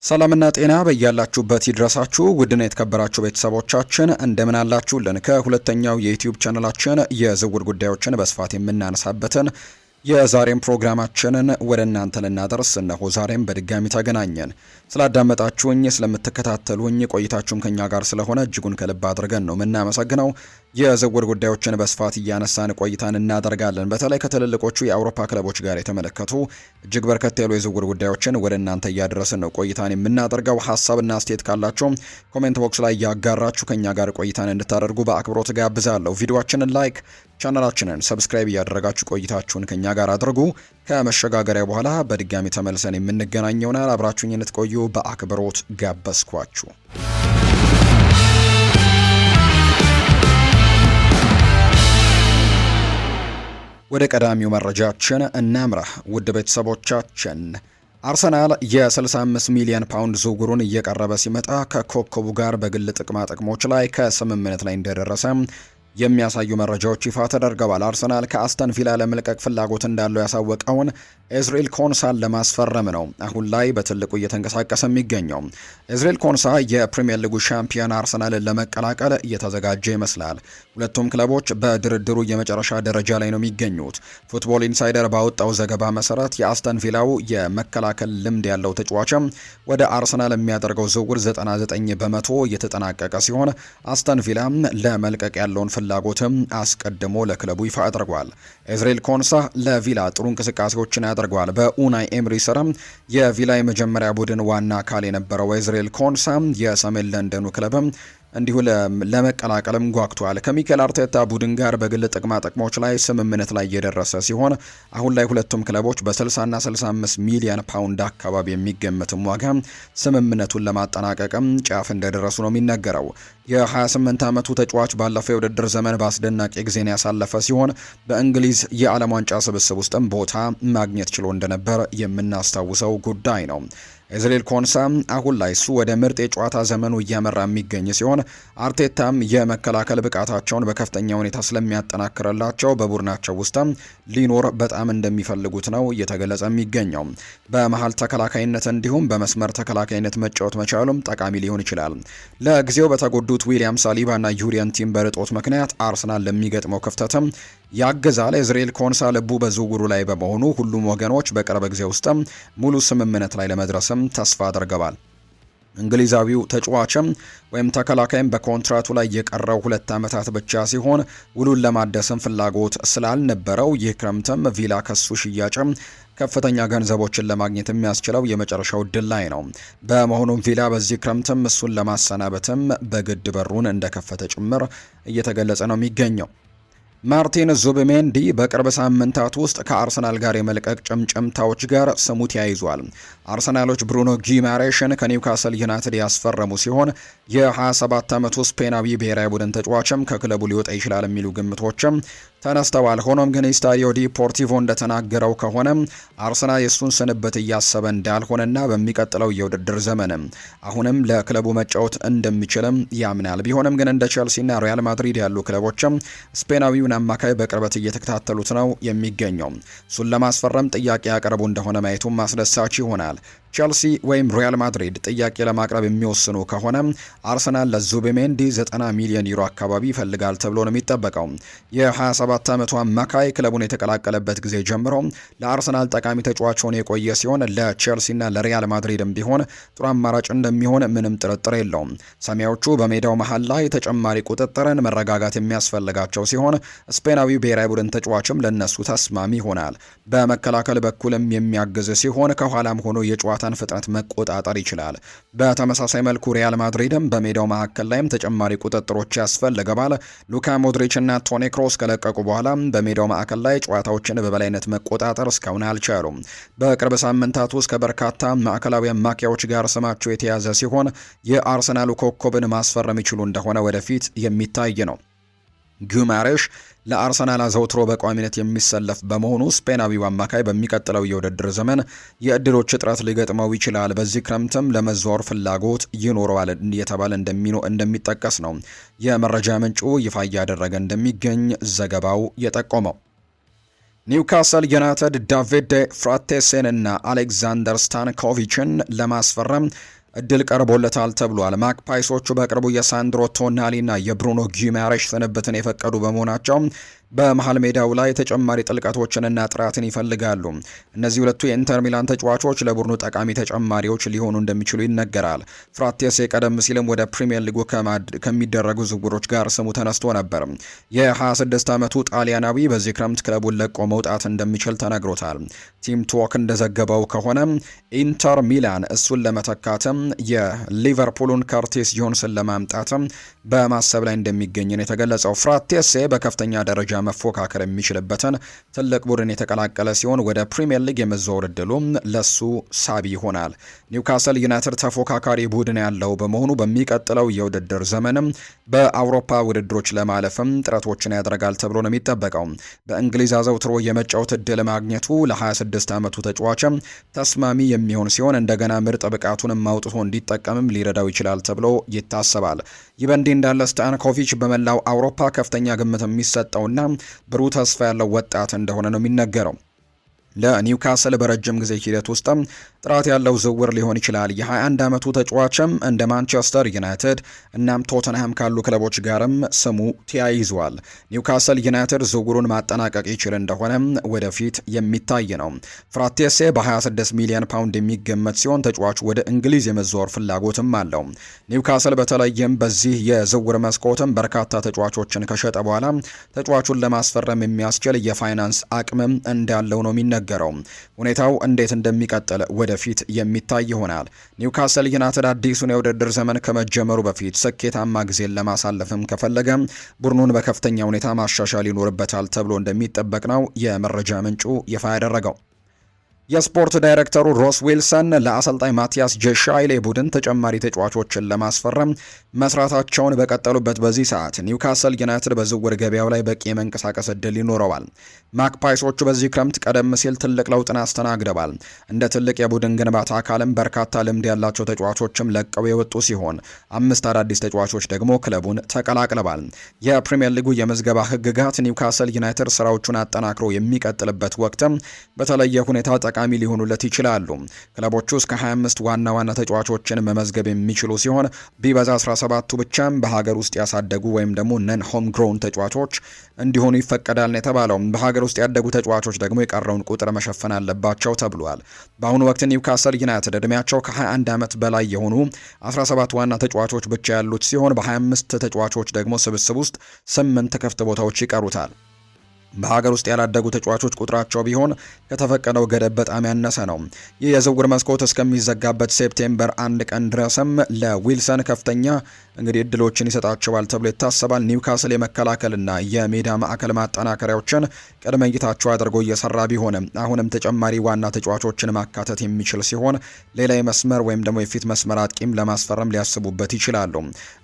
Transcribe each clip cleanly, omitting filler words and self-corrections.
ሰላምና ጤና በያላችሁበት ይድረሳችሁ ውድና የተከበራችሁ ቤተሰቦቻችን እንደምን አላችሁልን? ከሁለተኛው የዩቲዩብ ቻናላችን የዝውውር ጉዳዮችን በስፋት የምናነሳበትን የዛሬም ፕሮግራማችንን ወደ እናንተ ልናደርስ እነሆ ዛሬም በድጋሚ ተገናኘን። ስላዳመጣችሁኝ ስለምትከታተሉኝ ቆይታችሁም ከኛ ጋር ስለሆነ እጅጉን ከልብ አድርገን ነው የምናመሰግነው። የዝውውር ጉዳዮችን በስፋት እያነሳን ቆይታን እናደርጋለን። በተለይ ከትልልቆቹ የአውሮፓ ክለቦች ጋር የተመለከቱ እጅግ በርከት ያሉ የዝውውር ጉዳዮችን ወደ እናንተ እያደረስን ነው ቆይታን የምናደርገው። ሀሳብና አስተያየት ካላችሁ ኮሜንት ቦክስ ላይ ያጋራችሁ ከኛ ጋር ቆይታን እንድታደርጉ በአክብሮት ጋብዛለሁ። ቪዲዮአችንን ላይክ፣ ቻናላችንን ሰብስክራይብ እያደረጋችሁ ቆይታችሁን ከኛ ጋር አድርጉ። ከመሸጋገሪያ በኋላ በድጋሚ ተመልሰን የምንገናኘውና አብራችሁኝ እንድትቆዩ በአክብሮት ጋበዝኳችሁ። ወደ ቀዳሚው መረጃችን እናምራ። ውድ ቤተሰቦቻችን አርሰናል የ65 ሚሊዮን ፓውንድ ዝውውሩን እየቀረበ ሲመጣ ከኮከቡ ጋር በግል ጥቅማ ጥቅሞች ላይ ከስምምነት ላይ እንደደረሰ የሚያሳዩ መረጃዎች ይፋ ተደርገዋል። አርሰናል ከአስተን ቪላ ለመልቀቅ ፍላጎት እንዳለው ያሳወቀውን ኤዝሬል ኮንሳን ለማስፈረም ነው አሁን ላይ በትልቁ እየተንቀሳቀሰ የሚገኘው። ኤዝሬል ኮንሳ የፕሪሚየር ሊጉ ሻምፒዮን አርሰናልን ለመቀላቀል እየተዘጋጀ ይመስላል። ሁለቱም ክለቦች በድርድሩ የመጨረሻ ደረጃ ላይ ነው የሚገኙት። ፉትቦል ኢንሳይደር ባወጣው ዘገባ መሰረት የአስተን ቪላው የመከላከል ልምድ ያለው ተጫዋችም ወደ አርሰናል የሚያደርገው ዝውውር 99 በመቶ እየተጠናቀቀ ሲሆን አስተን ቪላ ለመልቀቅ ያለውን ፍላጎትም አስቀድሞ ለክለቡ ይፋ አድርጓል። ኤዝሬል ኮንሳ ለቪላ ጥሩ እንቅስቃሴዎችን ያደርገዋል። በኡናይ ኤምሪ ስርም የቪላ የመጀመሪያ ቡድን ዋና አካል የነበረው ኤዝሬል ኮንሳ የሰሜን ለንደኑ ክለብም እንዲሁ ለመቀላቀልም ጓግቷል። ከሚኬል አርቴታ ቡድን ጋር በግል ጥቅማ ጥቅሞች ላይ ስምምነት ላይ የደረሰ ሲሆን አሁን ላይ ሁለቱም ክለቦች በ60ና 65 ሚሊዮን ፓውንድ አካባቢ የሚገመትም ዋጋ ስምምነቱን ለማጠናቀቅም ጫፍ እንደደረሱ ነው የሚነገረው። የ28 ዓመቱ ተጫዋች ባለፈው የውድድር ዘመን በአስደናቂ ጊዜን ያሳለፈ ሲሆን በእንግሊዝ የዓለም ዋንጫ ስብስብ ውስጥም ቦታ ማግኘት ችሎ እንደነበር የምናስታውሰው ጉዳይ ነው። ኤዝሬል ኮንሳ አሁን ላይ እሱ ወደ ምርጥ የጨዋታ ዘመኑ እያመራ የሚገኝ ሲሆን አርቴታም የመከላከል ብቃታቸውን በከፍተኛ ሁኔታ ስለሚያጠናክርላቸው በቡድናቸው ውስጥም ሊኖር በጣም እንደሚፈልጉት ነው እየተገለጸ የሚገኘው። በመሀል ተከላካይነት እንዲሁም በመስመር ተከላካይነት መጫወት መቻሉም ጠቃሚ ሊሆን ይችላል። ለጊዜው በተጎዱት ዊሊያም ሳሊባ እና ዩሪየን ቲምበር እጦት ምክንያት አርሰናል ለሚገጥመው ክፍተትም ያገዛል። ኤዝሬል ኮንሳ ልቡ በዝውውሩ ላይ በመሆኑ ሁሉም ወገኖች በቅርብ ጊዜ ውስጥም ሙሉ ስምምነት ላይ ለመድረስም ተስፋ አድርገዋል። እንግሊዛዊው ተጫዋችም ወይም ተከላካይም በኮንትራቱ ላይ የቀረው 2 ዓመታት ብቻ ሲሆን ውሉን ለማደስም ፍላጎት ስላልነበረው ይህ ክረምትም ቪላ ከሱ ሽያጭም ከፍተኛ ገንዘቦችን ለማግኘት የሚያስችለው የመጨረሻው እድል ላይ ነው። በመሆኑም ቪላ በዚህ ክረምትም እሱን ለማሰናበትም በግድ በሩን እንደከፈተ ጭምር እየተገለጸ ነው የሚገኘው። ማርቲን ዙቢሜንዲ በቅርብ ሳምንታት ውስጥ ከአርሰናል ጋር የመልቀቅ ጭምጭምታዎች ጋር ስሙ ተያይዟል። አርሰናሎች ብሩኖ ጊማሬሽን ከኒውካስል ዩናይትድ ያስፈረሙ ሲሆን የ27 ዓመቱ ስፔናዊ ብሔራዊ ቡድን ተጫዋችም ከክለቡ ሊወጣ ይችላል የሚሉ ግምቶችም ተነስተዋል። ሆኖም ግን ስታዲዮ ዲፖርቲቮ እንደተናገረው ከሆነ አርሰናል የሱን ስንብት እያሰበ እንዳልሆነና በሚቀጥለው የውድድር ዘመንም አሁንም ለክለቡ መጫወት እንደሚችልም ያምናል። ቢሆንም ግን እንደ ቼልሲና ሪያል ማድሪድ ያሉ ክለቦችም ስፔናዊውን አማካይ በቅርበት እየተከታተሉት ነው የሚገኘው። እሱን ለማስፈረም ጥያቄ ያቀርቡ እንደሆነ ማየቱም ማስደሳች ይሆናል። ቼልሲ ወይም ሪያል ማድሪድ ጥያቄ ለማቅረብ የሚወስኑ ከሆነ አርሰናል ለዙቢሜንዲ 90 ሚሊዮን ዩሮ አካባቢ ይፈልጋል ተብሎ ነው የሚጠበቀው። የ27 ዓመቱ አማካይ ክለቡን የተቀላቀለበት ጊዜ ጀምሮ ለአርሰናል ጠቃሚ ተጫዋች ሆኖ የቆየ ሲሆን ለቼልሲና ለሪያል ማድሪድም ቢሆን ጥሩ አማራጭ እንደሚሆን ምንም ጥርጥር የለውም። ሰማያዎቹ በሜዳው መሃል ላይ ተጨማሪ ቁጥጥርን መረጋጋት የሚያስፈልጋቸው ሲሆን ስፔናዊው ብሔራዊ ቡድን ተጫዋችም ለነሱ ተስማሚ ይሆናል። በመከላከል በኩልም የሚያግዝ ሲሆን ከኋላም ሆኖ የጨዋታን ፍጥነት መቆጣጠር ይችላል። በተመሳሳይ መልኩ ሪያል ማድሪድም በሜዳው መካከል ላይም ተጨማሪ ቁጥጥሮች ያስፈልገዋል። ሉካ ሞድሪች እና ቶኒ ክሮስ ከለቀቁ በኋላ በሜዳው ማዕከል ላይ ጨዋታዎችን በበላይነት መቆጣጠር እስካሁን አልቻሉም። በቅርብ ሳምንታት ውስጥ ከበርካታ ማዕከላዊ አማካዮች ጋር ስማቸው የተያዘ ሲሆን የአርሰናሉ ኮከብን ማስፈረም ይችሉ እንደሆነ ወደፊት የሚታይ ነው። ጉማሬሽ ለአርሰናል አዘውትሮ በቋሚነት የሚሰለፍ በመሆኑ ስፔናዊው አማካይ በሚቀጥለው የውድድር ዘመን የእድሎች እጥረት ሊገጥመው ይችላል። በዚህ ክረምትም ለመዘዋወር ፍላጎት ይኖረዋል እየተባለ እንደሚጠቀስ ነው የመረጃ ምንጩ ይፋ እያደረገ እንደሚገኝ ዘገባው የጠቆመው። ኒውካስል ዩናይትድ ዳቪድ ፍራቴሴን እና አሌክዛንደር ስታንኮቪችን ለማስፈረም እድል ቀርቦለታል ተብሏል። ማክፓይሶቹ በቅርቡ የሳንድሮ ቶናሊና የብሩኖ ጊማሬሽ ስንብትን የፈቀዱ በመሆናቸው በመሃል ሜዳው ላይ ተጨማሪ ጥልቀቶችንና ጥራትን ይፈልጋሉ። እነዚህ ሁለቱ የኢንተር ሚላን ተጫዋቾች ለቡድኑ ጠቃሚ ተጨማሪዎች ሊሆኑ እንደሚችሉ ይነገራል። ፍራቴሴ ቀደም ሲልም ወደ ፕሪሚየር ሊጉ ከሚደረጉ ዝውውሮች ጋር ስሙ ተነስቶ ነበር። የ26 ዓመቱ ጣሊያናዊ በዚህ ክረምት ክለቡን ለቆ መውጣት እንደሚችል ተነግሮታል። ቲም ቶክ እንደዘገበው ከሆነ ኢንተር ሚላን እሱን ለመተካትም የሊቨርፑሉን ከርቲስ ጆንስን ለማምጣትም በማሰብ ላይ እንደሚገኝ ነው የተገለጸው። ፍራቴሴ በከፍተኛ ደረጃ መፎካከር የሚችልበትን ትልቅ ቡድን የተቀላቀለ ሲሆን ወደ ፕሪሚየር ሊግ የመዘዋወር ዕድሉም ለሱ ሳቢ ይሆናል። ኒውካስል ዩናይትድ ተፎካካሪ ቡድን ያለው በመሆኑ በሚቀጥለው የውድድር ዘመንም በአውሮፓ ውድድሮች ለማለፍም ጥረቶችን ያደርጋል ተብሎ ነው የሚጠበቀው። በእንግሊዝ አዘውትሮ የመጫወት ዕድል ማግኘቱ ለ26 ዓመቱ ተጫዋችም ተስማሚ የሚሆን ሲሆን እንደገና ምርጥ ብቃቱንም አውጥቶ እንዲጠቀምም ሊረዳው ይችላል ተብሎ ይታሰባል። ይህ በእንዲህ እንዳለ ስታንኮቪች በመላው አውሮፓ ከፍተኛ ግምት የሚሰጠውና ብሩህ ተስፋ ያለው ወጣት እንደሆነ ነው የሚነገረው። ለኒውካስል በረጅም ጊዜ ሂደት ውስጥም ጥራት ያለው ዝውውር ሊሆን ይችላል። የ21 ዓመቱ ተጫዋችም እንደ ማንቸስተር ዩናይትድ እናም ቶተንሃም ካሉ ክለቦች ጋርም ስሙ ተያይዟል። ኒውካስል ዩናይትድ ዝውውሩን ማጠናቀቅ ይችል እንደሆነ ወደፊት የሚታይ ነው። ፍራቴሴ በ26 ሚሊዮን ፓውንድ የሚገመት ሲሆን ተጫዋቹ ወደ እንግሊዝ የመዘዋወር ፍላጎትም አለው። ኒውካስል በተለይም በዚህ የዝውውር መስኮትም በርካታ ተጫዋቾችን ከሸጠ በኋላ ተጫዋቹን ለማስፈረም የሚያስችል የፋይናንስ አቅምም እንዳለው ነው የሚነገረው። ሁኔታው እንዴት እንደሚቀጥል ወደፊት የሚታይ ይሆናል። ኒውካስል ዩናይትድ አዲሱን የውድድር ዘመን ከመጀመሩ በፊት ስኬታማ ጊዜን ለማሳለፍም ከፈለገ ቡድኑን በከፍተኛ ሁኔታ ማሻሻል ይኖርበታል ተብሎ እንደሚጠበቅ ነው የመረጃ ምንጩ ይፋ ያደረገው። የስፖርት ዳይሬክተሩ ሮስ ዊልሰን ለአሰልጣኝ ማቲያስ ጄሻይሌ ቡድን ተጨማሪ ተጫዋቾችን ለማስፈረም መስራታቸውን በቀጠሉበት በዚህ ሰዓት ኒውካስል ዩናይትድ በዝውውር ገበያው ላይ በቂ የመንቀሳቀስ ዕድል ይኖረዋል። ማክፓይሶቹ በዚህ ክረምት ቀደም ሲል ትልቅ ለውጥን አስተናግደዋል። እንደ ትልቅ የቡድን ግንባታ አካልም በርካታ ልምድ ያላቸው ተጫዋቾችም ለቀው የወጡ ሲሆን 5 አዳዲስ ተጫዋቾች ደግሞ ክለቡን ተቀላቅለዋል። የፕሪሚየር ሊጉ የምዝገባ ሕግጋት ኒውካስል ዩናይትድ ስራዎቹን አጠናክሮ የሚቀጥልበት ወቅትም በተለየ ሁኔታ ጠቃሚ ሊሆኑለት ይችላሉ። ክለቦቹ እስከ 25 ዋና ዋና ተጫዋቾችን መመዝገብ የሚችሉ ሲሆን ቢበዛ 17ቱ ብቻም በሀገር ውስጥ ያሳደጉ ወይም ደግሞ ነን ሆም ግሮውን ተጫዋቾች እንዲሆኑ ይፈቀዳል ነው የተባለው። በሀገር ውስጥ ያደጉ ተጫዋቾች ደግሞ የቀረውን ቁጥር መሸፈን አለባቸው ተብሏል። በአሁኑ ወቅት ኒውካስል ዩናይትድ እድሜያቸው ከ21 ዓመት በላይ የሆኑ 17 ዋና ተጫዋቾች ብቻ ያሉት ሲሆን በ25 ተጫዋቾች ደግሞ ስብስብ ውስጥ 8 ክፍት ቦታዎች ይቀሩታል። በሀገር ውስጥ ያላደጉ ተጫዋቾች ቁጥራቸው ቢሆን ከተፈቀደው ገደብ በጣም ያነሰ ነው። ይህ የዝውውር መስኮት እስከሚዘጋበት ሴፕቴምበር 1 ቀን ድረስም ለዊልሰን ከፍተኛ እንግዲህ እድሎችን ይሰጣቸዋል ተብሎ ይታሰባል። ኒውካስል የመከላከልና የሜዳ ማዕከል ማጠናከሪያዎችን ቅድመ እይታቸው አድርጎ እየሰራ ቢሆንም አሁንም ተጨማሪ ዋና ተጫዋቾችን ማካተት የሚችል ሲሆን ሌላ የመስመር ወይም ደግሞ የፊት መስመር አጥቂም ለማስፈረም ሊያስቡበት ይችላሉ።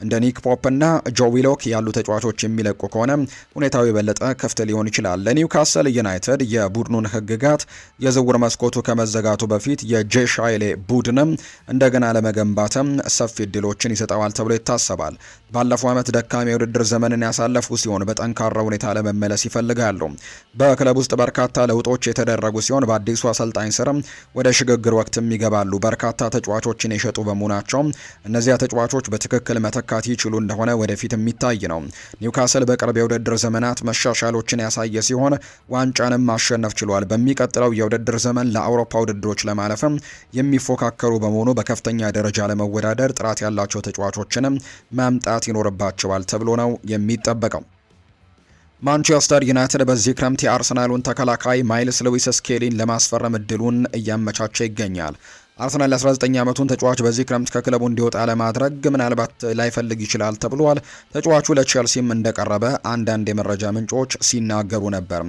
እንደ ኒክ ፖፕ እና ጆ ዊሎክ ያሉ ተጫዋቾች የሚለቁ ከሆነ ሁኔታው የበለጠ ክፍት ሊሆን ይችላል። ለኒውካስል ዩናይትድ የቡድኑን ህግጋት የዝውውር መስኮቱ ከመዘጋቱ በፊት የጄሻይሌ ቡድንም እንደገና ለመገንባትም ሰፊ እድሎችን ይሰጠዋል ተብሎ ይታሰባል። ባለፈው ዓመት ደካማ የውድድር ዘመንን ያሳለፉ ሲሆን በጠንካራ ሁኔታ ለመመለስ ይፈልጋሉ። በክለብ ውስጥ በርካታ ለውጦች የተደረጉ ሲሆን በአዲሱ አሰልጣኝ ስርም ወደ ሽግግር ወቅትም ይገባሉ። በርካታ ተጫዋቾችን የሸጡ በመሆናቸው እነዚያ ተጫዋቾች በትክክል መተካት ይችሉ እንደሆነ ወደፊት የሚታይ ነው። ኒውካስል በቅርብ የውድድር ዘመናት መሻሻሎችን ያሳየ ሲሆን ዋንጫንም ማሸነፍ ችሏል። በሚቀጥለው የውድድር ዘመን ለአውሮፓ ውድድሮች ለማለፍም የሚፎካከሩ በመሆኑ በከፍተኛ ደረጃ ለመወዳደር ጥራት ያላቸው ተጫዋቾችንም ማምጣት ይኖርባቸዋል ተብሎ ነው የሚጠበቀው። ማንቸስተር ዩናይትድ በዚህ ክረምት የአርሰናሉን ተከላካይ ማይልስ ሉዊስ ስኬሊን ለማስፈረም እድሉን እያመቻቸ ይገኛል። አርሰናል 19 ዓመቱን ተጫዋች በዚህ ክረምት ከክለቡ እንዲወጣ ለማድረግ ምናልባት ላይፈልግ ይችላል ተብሏል። ተጫዋቹ ለቼልሲም እንደቀረበ አንዳንድ የመረጃ ምንጮች ሲናገሩ ነበር።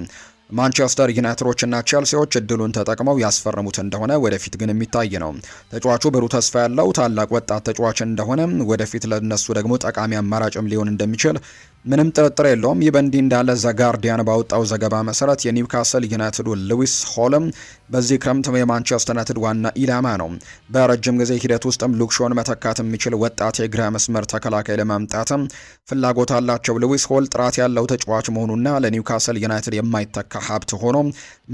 ማንቸስተር ዩናይትዶችና ቼልሲዎች እድሉን ተጠቅመው ያስፈረሙት እንደሆነ ወደፊት ግን የሚታይ ነው። ተጫዋቹ ብሩህ ተስፋ ያለው ታላቅ ወጣት ተጫዋች እንደሆነ ወደፊት ለነሱ ደግሞ ጠቃሚ አማራጭም ሊሆን እንደሚችል ምንም ጥርጥር የለውም። ይህ በእንዲህ እንዳለ ዘጋርዲያን ባወጣው ዘገባ መሰረት የኒውካስል ዩናይትዱ ሉዊስ ሆልም በዚህ ክረምት የማንቸስተር ዩናይትድ ዋና ኢላማ ነው። በረጅም ጊዜ ሂደት ውስጥም ሉክሾን መተካት የሚችል ወጣት የግራ መስመር ተከላካይ ለማምጣትም ፍላጎት አላቸው። ሉዊስ ሆል ጥራት ያለው ተጫዋች መሆኑና ለኒውካስል ዩናይትድ የማይተካ ሀብት ሆኖ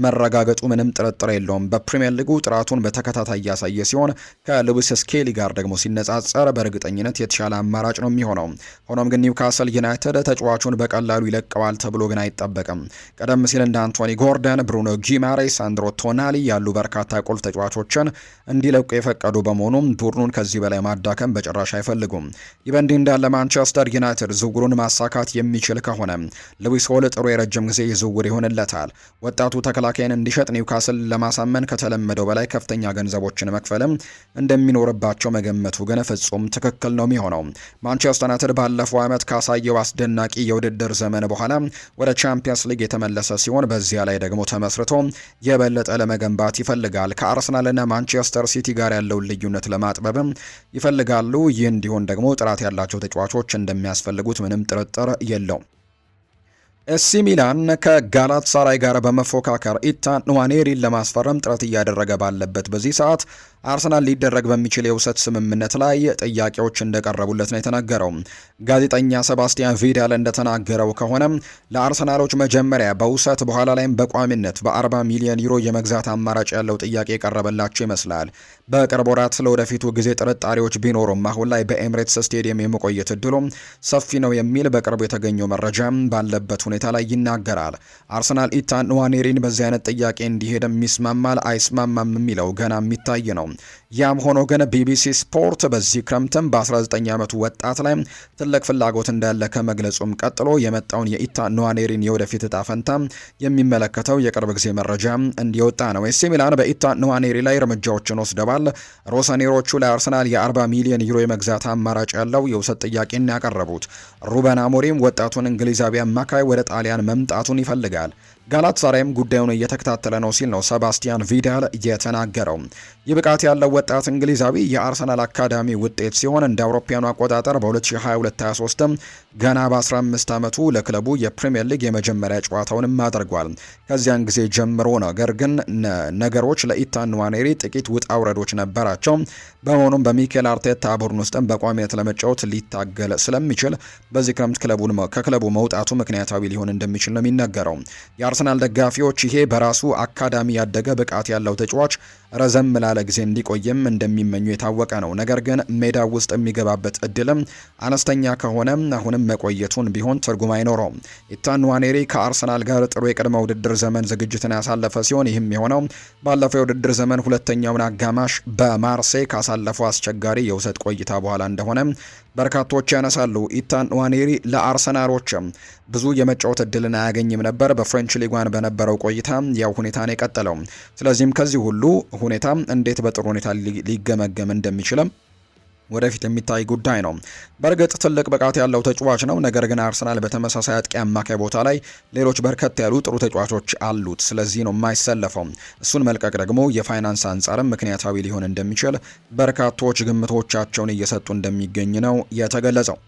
መረጋገጡ ምንም ጥርጥር የለውም። በፕሪሚየር ሊጉ ጥራቱን በተከታታይ ያሳየ ሲሆን ከሉዊስ ስኬሊ ጋር ደግሞ ሲነጻጸር በእርግጠኝነት የተሻለ አማራጭ ነው የሚሆነው። ሆኖም ግን ኒውካስል ዩናይትድ ተጫዋቹን በቀላሉ ይለቀዋል ተብሎ ግን አይጠበቅም። ቀደም ሲል እንደ አንቶኒ ጎርደን፣ ብሩኖ ጊማሬስ፣ ሳንድሮ ቶናሊ ያሉ በርካታ ቁልፍ ተጫዋቾችን እንዲለቁ የፈቀዱ በመሆኑ ቡድኑን ከዚህ በላይ ማዳከም በጭራሽ አይፈልጉም። ይህ በእንዲህ እንዳለ ማንቸስተር ዩናይትድ ዝውውሩን ማሳካት የሚችል ከሆነ ሉዊስ ሆል ጥሩ የረጅም ጊዜ ዝውውር ይሆንለታል። ወጣቱ ተከላካይን እንዲሸጥ ኒውካስል ለማሳመን ከተለመደው በላይ ከፍተኛ ገንዘቦችን መክፈልም እንደሚኖርባቸው መገመቱ ግን ፍጹም ትክክል ነው የሚሆነው። ማንቸስተር ዩናይትድ ባለፈው ዓመት ካሳየው አስደናቂ የውድድር ዘመን በኋላ ወደ ቻምፒየንስ ሊግ የተመለሰ ሲሆን በዚያ ላይ ደግሞ ተመስርቶ የበለጠ ለመገንባት ይፈልጋል። ከአርሰናልና ማንቸስተር ሲቲ ጋር ያለውን ልዩነት ለማጥበብም ይፈልጋሉ። ይህ እንዲሆን ደግሞ ጥራት ያላቸው ተጫዋቾች እንደሚያስፈልጉት ምንም ጥርጥር የለውም። ኤሲ ሚላን ከጋላት ሳራይ ጋር በመፎካከር ኢታን ንዋኔሪን ለማስፈረም ጥረት እያደረገ ባለበት በዚህ ሰዓት አርሰናል ሊደረግ በሚችል የውሰት ስምምነት ላይ ጥያቄዎች እንደቀረቡለት ነው የተነገረው። ጋዜጠኛ ሰባስቲያን ቪዳል እንደተናገረው ከሆነ ለአርሰናሎች መጀመሪያ በውሰት በኋላ ላይም በቋሚነት በ40 ሚሊዮን ዩሮ የመግዛት አማራጭ ያለው ጥያቄ የቀረበላቸው ይመስላል። በቅርብ ወራት ስለወደፊቱ ጊዜ ጥርጣሬዎች ቢኖሩም አሁን ላይ በኤምሬትስ ስቴዲየም የመቆየት እድሉ ሰፊ ነው የሚል በቅርቡ የተገኘው መረጃ ባለበት ሁኔታ ላይ ይናገራል። አርሰናል ኢታን ንዋኔሪን በዚህ አይነት ጥያቄ እንዲሄድ ይስማማል አይስማማም የሚለው ገና የሚታይ ነው። ያም ሆኖ ግን ቢቢሲ ስፖርት በዚህ ክረምትም በ19 ዓመቱ ወጣት ላይ ትልቅ ፍላጎት እንዳለ ከመግለጹም ቀጥሎ የመጣውን የኢታን ንዋኔሪን የወደፊት እጣ ፈንታ የሚመለከተው የቅርብ ጊዜ መረጃ እንዲወጣ ነው። ኤሲ ሚላን በኢታን ንዋኔሪ ላይ እርምጃዎችን ወስደዋል። ሮሰኔሮቹ ለአርሰናል የ40 ሚሊዮን ዩሮ የመግዛት አማራጭ ያለው የውሰት ጥያቄን ያቀረቡት። ሩበን አሞሪም ወጣቱን እንግሊዛዊ አማካይ ወደ ጣሊያን መምጣቱን ይፈልጋል። ጋላት ሳራይም ጉዳዩን እየተከታተለ ነው ሲል ነው ሰባስቲያን ቪዳል የተናገረው። ይህ ብቃት ያለው ወጣት እንግሊዛዊ የአርሰናል አካዳሚ ውጤት ሲሆን እንደ አውሮፓውያኑ አቆጣጠር በ2022-23 ገና በ15 ዓመቱ ለክለቡ የፕሪሚየር ሊግ የመጀመሪያ ጨዋታውንም አድርጓል። ከዚያን ጊዜ ጀምሮ ነገር ግን ነገሮች ለኢታን ንዋኔሪ ጥቂት ውጣ ውረዶች ነበራቸው። በመሆኑም በሚኬል አርቴታ ቡድን ውስጥም በቋሚነት ለመጫወት ሊታገል ስለሚችል በዚህ ክረምት ከክለቡ መውጣቱ ምክንያታዊ ሊሆን እንደሚችል ነው የሚነገረው። የአርሰናል ደጋፊዎች ይሄ በራሱ አካዳሚ ያደገ ብቃት ያለው ተጫዋች ረዘም ላለ ጊዜ እንዲቆይም እንደሚመኙ የታወቀ ነው። ነገር ግን ሜዳ ውስጥ የሚገባበት እድልም አነስተኛ ከሆነ አሁንም መቆየቱን ቢሆን ትርጉም አይኖረውም። ኢታን ንዋኔሪ ከአርሰናል ጋር ጥሩ የቅድመ ውድድር ዘመን ዝግጅትን ያሳለፈ ሲሆን ይህም የሆነው ባለፈው የውድድር ዘመን ሁለተኛውን አጋማሽ በማርሴይ ካሳለፈው አስቸጋሪ የውሰት ቆይታ በኋላ እንደሆነ በርካቶች ያነሳሉ። ኢታን ንዋኔሪ ለአርሰናሎችም ብዙ የመጫወት እድልን አያገኝም ነበር። በፍሬንች ሊጓን በነበረው ቆይታ ያው ሁኔታን የቀጠለው። ስለዚህም ከዚህ ሁሉ ሁኔታ እንዴት በጥሩ ሁኔታ ሊገመገም እንደሚችልም ወደፊት የሚታይ ጉዳይ ነው። በእርግጥ ትልቅ ብቃት ያለው ተጫዋች ነው። ነገር ግን አርሰናል በተመሳሳይ አጥቂ አማካይ ቦታ ላይ ሌሎች በርከት ያሉ ጥሩ ተጫዋቾች አሉት። ስለዚህ ነው የማይሰለፈው። እሱን መልቀቅ ደግሞ የፋይናንስ አንጻርም ምክንያታዊ ሊሆን እንደሚችል በርካቶች ግምቶቻቸውን እየሰጡ እንደሚገኝ ነው የተገለጸው።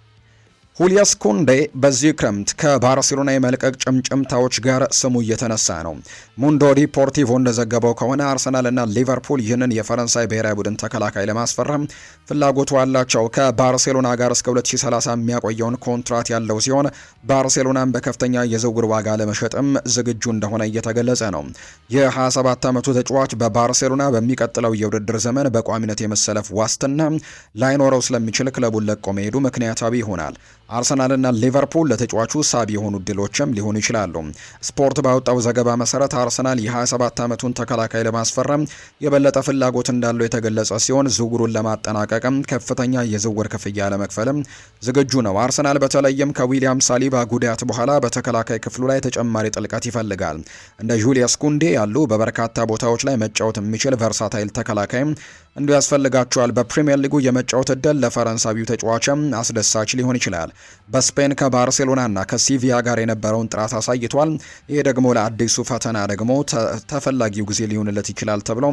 ሁሊያስ ኩንዴ በዚህ ክረምት ከባርሴሎና የመልቀቅ ጭምጭምታዎች ጋር ስሙ እየተነሳ ነው። ሙንዶ ዲፖርቲቮ እንደዘገበው ከሆነ አርሰናልና ሊቨርፑል ይህንን የፈረንሳይ ብሔራዊ ቡድን ተከላካይ ለማስፈረም ፍላጎቱ አላቸው። ከባርሴሎና ጋር እስከ 2030 የሚያቆየውን ኮንትራት ያለው ሲሆን ባርሴሎናን በከፍተኛ የዝውውር ዋጋ ለመሸጥም ዝግጁ እንደሆነ እየተገለጸ ነው። የ27 ዓመቱ ተጫዋች በባርሴሎና በሚቀጥለው የውድድር ዘመን በቋሚነት የመሰለፍ ዋስትና ላይኖረው ስለሚችል ክለቡን ለቆ መሄዱ ምክንያታዊ ይሆናል። አርሰናልና ሊቨርፑል ለተጫዋቹ ሳቢ የሆኑ እድሎችም ሊሆኑ ይችላሉ። ስፖርት ባወጣው ዘገባ መሰረት አርሰናል የ27 ዓመቱን ተከላካይ ለማስፈረም የበለጠ ፍላጎት እንዳለው የተገለጸ ሲሆን ዝውውሩን ለማጠናቀቅም ከፍተኛ የዝውውር ክፍያ ለመክፈልም ዝግጁ ነው። አርሰናል በተለይም ከዊሊያም ሳሊባ ጉዳት በኋላ በተከላካይ ክፍሉ ላይ ተጨማሪ ጥልቀት ይፈልጋል። እንደ ጁሊየስ ኩንዴ ያሉ በበርካታ ቦታዎች ላይ መጫወት የሚችል ቨርሳታይል ተከላካይም እንዲሁ ያስፈልጋቸዋል። በፕሪሚየር ሊጉ የመጫወት እድል ለፈረንሳዊው ተጫዋችም አስደሳች ሊሆን ይችላል። በስፔን ከባርሴሎናና ከሲቪያ ጋር የነበረውን ጥራት አሳይቷል። ይሄ ደግሞ ለአዲሱ ፈተና ደግሞ ተፈላጊው ጊዜ ሊሆንለት ይችላል ተብሎ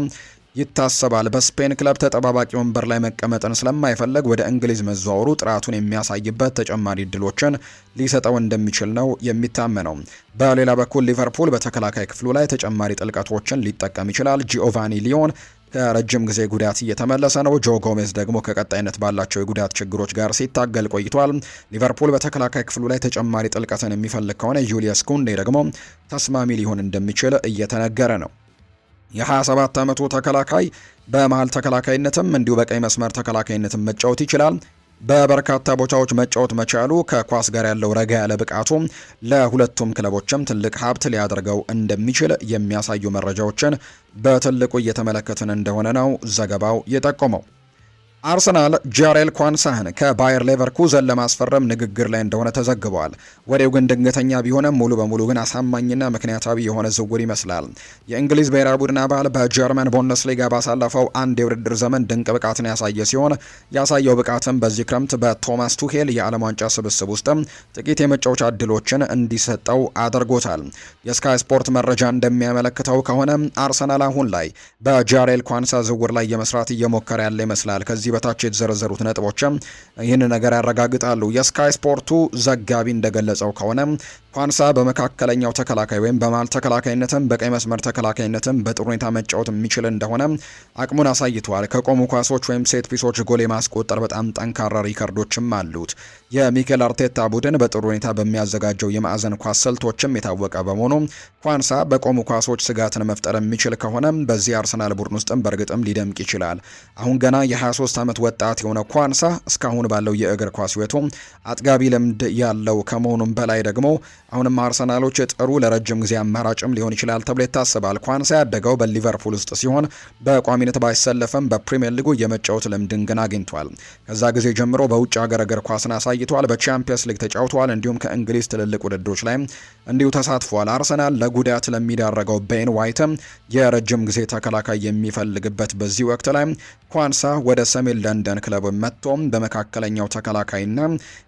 ይታሰባል። በስፔን ክለብ ተጠባባቂ ወንበር ላይ መቀመጥን ስለማይፈልግ ወደ እንግሊዝ መዘዋወሩ ጥራቱን የሚያሳይበት ተጨማሪ እድሎችን ሊሰጠው እንደሚችል ነው የሚታመነው። በሌላ በኩል ሊቨርፑል በተከላካይ ክፍሉ ላይ ተጨማሪ ጥልቀቶችን ሊጠቀም ይችላል። ጂኦቫኒ ሊዮን ከረጅም ጊዜ ጉዳት እየተመለሰ ነው። ጆ ጎሜዝ ደግሞ ከቀጣይነት ባላቸው የጉዳት ችግሮች ጋር ሲታገል ቆይቷል። ሊቨርፑል በተከላካይ ክፍሉ ላይ ተጨማሪ ጥልቀትን የሚፈልግ ከሆነ ዩሊየስ ኩንዴ ደግሞ ተስማሚ ሊሆን እንደሚችል እየተነገረ ነው። የ27 ዓመቱ ተከላካይ በመሃል ተከላካይነትም እንዲሁ በቀይ መስመር ተከላካይነትም መጫወት ይችላል። በበርካታ ቦታዎች መጫወት መቻሉ ከኳስ ጋር ያለው ረጋ ያለ ብቃቱ ለሁለቱም ክለቦችም ትልቅ ሀብት ሊያደርገው እንደሚችል የሚያሳዩ መረጃዎችን በትልቁ እየተመለከትን እንደሆነ ነው ዘገባው የጠቆመው። አርሰናል ጃሬል ኳንሳህን ከባየር ሌቨርኩዘን ለማስፈረም ንግግር ላይ እንደሆነ ተዘግቧል። ወሬው ግን ድንገተኛ ቢሆንም ሙሉ በሙሉ ግን አሳማኝና ምክንያታዊ የሆነ ዝውውር ይመስላል። የእንግሊዝ ብሔራዊ ቡድን አባል በጀርመን ቡንደስሊጋ ባሳለፈው አንድ የውድድር ዘመን ድንቅ ብቃትን ያሳየ ሲሆን ያሳየው ብቃትም በዚህ ክረምት በቶማስ ቱሄል የዓለም ዋንጫ ስብስብ ውስጥም ጥቂት የመጫወቻ እድሎችን እንዲሰጠው አድርጎታል። የስካይ ስፖርት መረጃ እንደሚያመለክተው ከሆነ አርሰናል አሁን ላይ በጃሬል ኳንሳ ዝውውር ላይ የመስራት እየሞከረ ያለ ይመስላል። ከዚህ በታች የተዘረዘሩት ነጥቦችም ይህን ነገር ያረጋግጣሉ። የስካይ ስፖርቱ ዘጋቢ እንደገለጸው ከሆነ ኳንሳ በመካከለኛው ተከላካይ ወይም በመሃል ተከላካይነትም በቀይ መስመር ተከላካይነትም በጥሩ ሁኔታ መጫወት የሚችል እንደሆነ አቅሙን አሳይቷል። ከቆሙ ኳሶች ወይም ሴት ፒሶች ጎል የማስቆጠር በጣም ጠንካራ ሪከርዶችም አሉት። የሚኬል አርቴታ ቡድን በጥሩ ሁኔታ በሚያዘጋጀው የማዕዘን ኳስ ስልቶችም የታወቀ በመሆኑ ኳንሳ በቆሙ ኳሶች ስጋትን መፍጠር የሚችል ከሆነ በዚህ አርሰናል ቡድን ውስጥም በእርግጥም ሊደምቅ ይችላል። አሁን ገና የ23 ዓመት ወጣት የሆነ ኳንሳ እስካሁን ባለው የእግር ኳስ ሕይወቱ አጥጋቢ ልምድ ያለው ከመሆኑም በላይ ደግሞ አሁንም አርሰናሎች ጥሩ ለረጅም ጊዜ አማራጭም ሊሆን ይችላል ተብሎ ይታሰባል። ኳንሳ ያደገው በሊቨርፑል ውስጥ ሲሆን በቋሚነት ባይሰለፍም በፕሪሚየር ሊጉ የመጫወት ልምድን ግን አግኝቷል። ከዛ ጊዜ ጀምሮ በውጭ ሀገር እግር ኳስን አሳይቷል። በቻምፒየንስ ሊግ ተጫውቷል። እንዲሁም ከእንግሊዝ ትልልቅ ውድድሮች ላይ እንዲሁ ተሳትፏል። አርሰናል ለጉዳት ለሚዳረገው ቤን ዋይትም የረጅም ጊዜ ተከላካይ የሚፈልግበት በዚህ ወቅት ላይ ኳንሳ ወደ ሰሜን ለንደን ክለብ መጥቶም በመካከለኛው ተከላካይና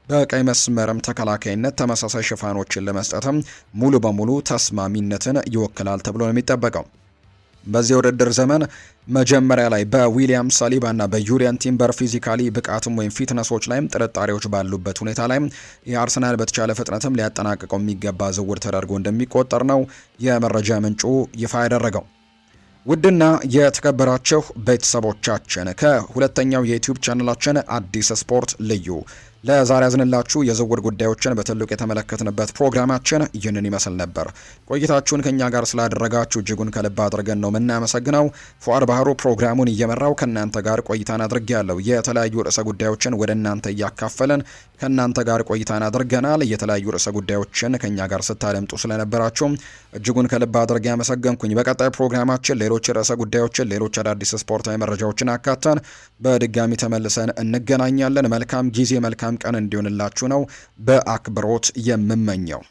በቀይ መስመርም ተከላካይነት ተመሳሳይ ሽፋኖችን ለመስጠትም ሙሉ በሙሉ ተስማሚነትን ይወክላል ተብሎ ነው የሚጠበቀው። በዚህ ውድድር ዘመን መጀመሪያ ላይ በዊሊያም ሳሊባ እና በዩሪያን ቲምበር ፊዚካሊ ብቃትም ወይም ፊትነሶች ላይም ጥርጣሬዎች ባሉበት ሁኔታ ላይ የአርሰናል በተቻለ ፍጥነትም ሊያጠናቅቀው የሚገባ ዝውውር ተደርጎ እንደሚቆጠር ነው የመረጃ ምንጩ ይፋ ያደረገው። ውድና የተከበራችሁ ቤተሰቦቻችን ከሁለተኛው የዩቲዩብ ቻናላችን አዲስ ስፖርት ልዩ ለዛሬ ያዝንላችሁ የዝውውር ጉዳዮችን በትልቁ የተመለከትንበት ፕሮግራማችን ይህንን ይመስል ነበር። ቆይታችሁን ከኛ ጋር ስላደረጋችሁ እጅጉን ከልብ አድርገን ነው የምናመሰግነው። ፉአድ ባህሩ ፕሮግራሙን እየመራው ከእናንተ ጋር ቆይታን አድርጌያለሁ። የተለያዩ ርዕሰ ጉዳዮችን ወደ እናንተ እያካፈለን ከእናንተ ጋር ቆይታን አድርገናል። የተለያዩ ርዕሰ ጉዳዮችን ከኛ ጋር ስታደምጡ ስለነበራችሁ እጅጉን ከልብ አድርጌ ያመሰገንኩኝ። በቀጣይ ፕሮግራማችን ሌሎች ርዕሰ ጉዳዮችን፣ ሌሎች አዳዲስ ስፖርታዊ መረጃዎችን አካተን በድጋሚ ተመልሰን እንገናኛለን። መልካም ጊዜ፣ መልካም ቀን እንዲሆንላችሁ ነው በአክብሮት የምመኘው።